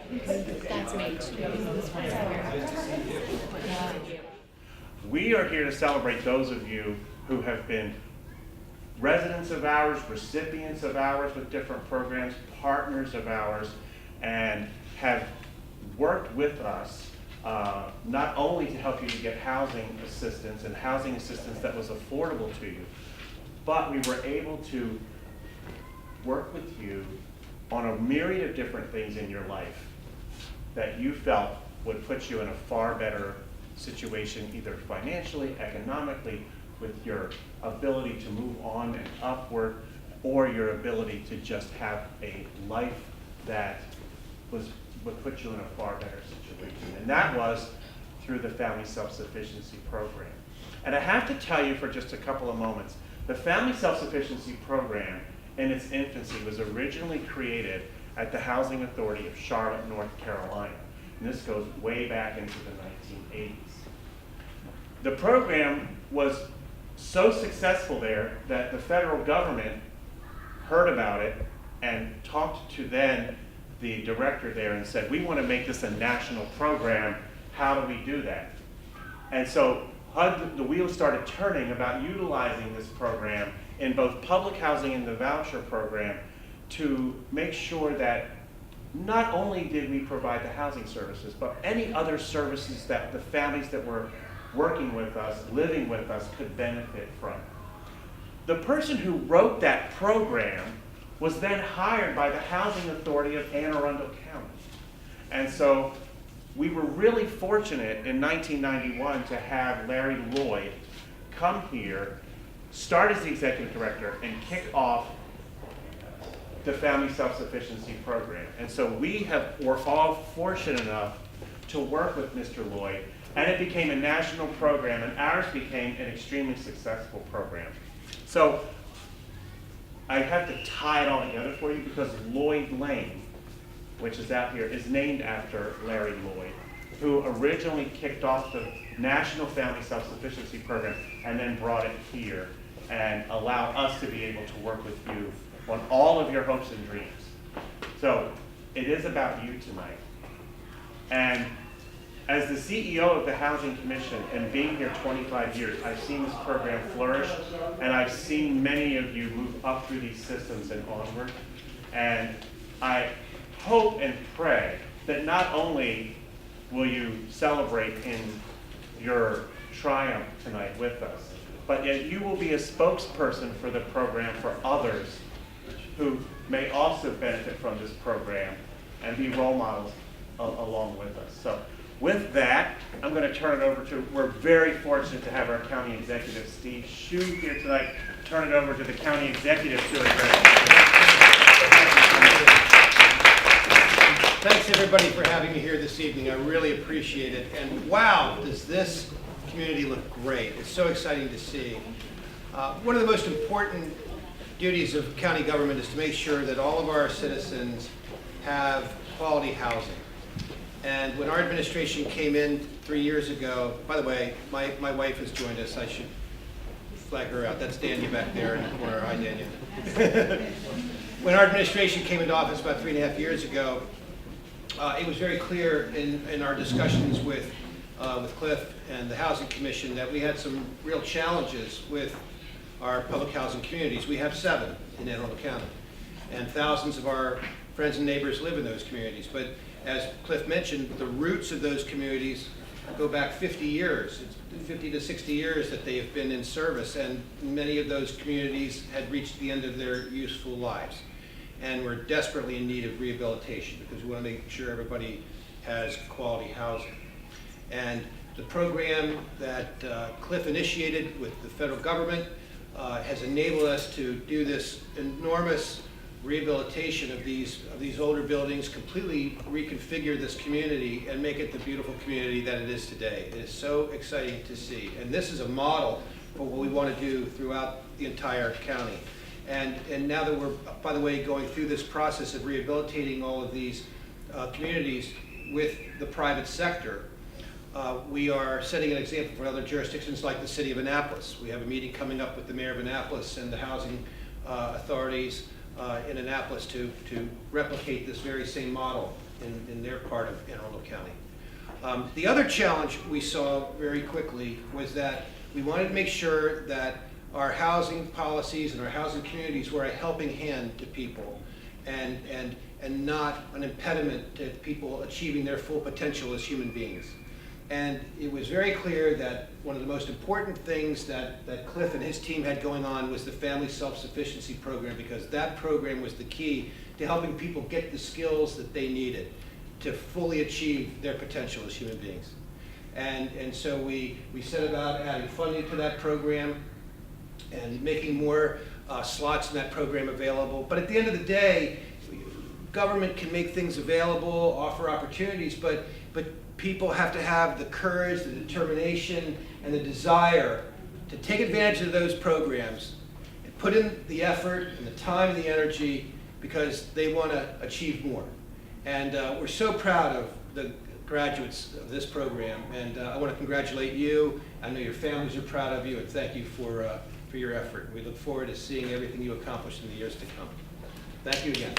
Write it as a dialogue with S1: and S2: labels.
S1: That's made
S2: We are here to celebrate those of you who have been residents of ours, recipients of ours with different programs, partners of ours, and have worked with us not only to help you to get housing assistance and housing assistance that was affordable to you, but we were able to work with you on a myriad of different things in your life that you felt would put you in a far better situation, either financially, economically, with your ability to move on and upward, or your ability to just have a life that would put you in a far better situation. And that was through the Family Self-Sufficiency Program. And I have to tell you for just a couple of moments, the Family Self-Sufficiency Program in its infancy was originally created at the Housing Authority of Charlotte, North Carolina. And this goes way back into the 1980s. The program was so successful there that the federal government heard about it and talked to then the director there and said, we want to make this a national program. How do we do that? And so the wheels started turning about utilizing this program in both public housing and the voucher program to make sure that not only did we provide the housing services, but any other services that the families that were working with us, living with us, could benefit from. The person who wrote that program was then hired by the Housing Authority of Anne Arundel County. And so we were really fortunate in 1991 to have Larry Lloyd come here, start as the executive director, and kick off the Family Self-Sufficiency Program. And so we're all fortunate enough to work with Mr. Lloyd, and it became a national program, and ours became an extremely successful program. So I have to tie it all together for you because Lloyd Lane, which is out here, is named after Larry Lloyd, who originally kicked off the National Family Self-Sufficiency Program and then brought it here and allowed us to be able to work with you on all of your hopes and dreams. So it is about you tonight. And as the CEO of the Housing Commission and being here 25 years, I've seen this program flourish, and I've seen many of you move up through these systems and onward. And I hope and pray that not only will you celebrate in your triumph tonight with us, but yet you will be a spokesperson for the program for others who may also benefit from this program and be role models along with us. So with that, I'm going to turn it over to, we're very fortunate to have our county executive, Steve Shue, here tonight. Turn it over to the county executive to address.
S3: Thanks everybody for having me here this evening. I really appreciate it. And wow, does this community look great. It's so exciting to see. One of the most important duties of county government is to make sure that all of our citizens have quality housing. And when our administration came in 3 years ago, by the way, my wife has joined us. I should flag her out. That's Dania back there in the corner. Hi, Dania. When our administration came into office about 3.5 years ago, it was very clear in our discussions with Cliff and the Housing Commission that we had some real challenges with our public housing communities. We have 7 in Anne Arundel County, and thousands of our friends and neighbors live in those communities. But as Cliff mentioned, the roots of those communities go back 50 years. It's 50 to 60 years that they have been in service, and many of those communities had reached the end of their useful lives. And we're desperately in need of rehabilitation because we want to make sure everybody has quality housing. And the program that Cliff initiated with the federal government has enabled us to do this enormous rehabilitation of these older buildings, completely reconfigure this community and make it the beautiful community that it is today. It is so exciting to see. And this is a model for what we want to do throughout the entire county. And now that we're, by the way, going through this process of rehabilitating all of these communities with the private sector, we are setting an example for other jurisdictions like the city of Annapolis. We have a meeting coming up with the mayor of Annapolis and the housing authorities in Annapolis to replicate this very same model in their part of Anne Arundel County. The other challenge we saw very quickly was that we wanted to make sure that our housing policies and our housing communities were a helping hand to people and not an impediment to people achieving their full potential as human beings. And it was very clear that one of the most important things that Cliff and his team had going on was the Family Self-Sufficiency Program, because that program was the key to helping people get the skills that they needed to fully achieve their potential as human beings. And so we set about adding funding to that program and making more slots in that program available. But at the end of the day, government can make things available, offer opportunities, but people have to have the courage, the determination, and the desire to take advantage of those programs and put in the effort and the time and the energy because they want to achieve more. And we're so proud of the graduates of this program, and I want to congratulate you. I know your families are proud of you, and thank you for your effort. We look forward to seeing everything you accomplish in the years to come. Thank you again.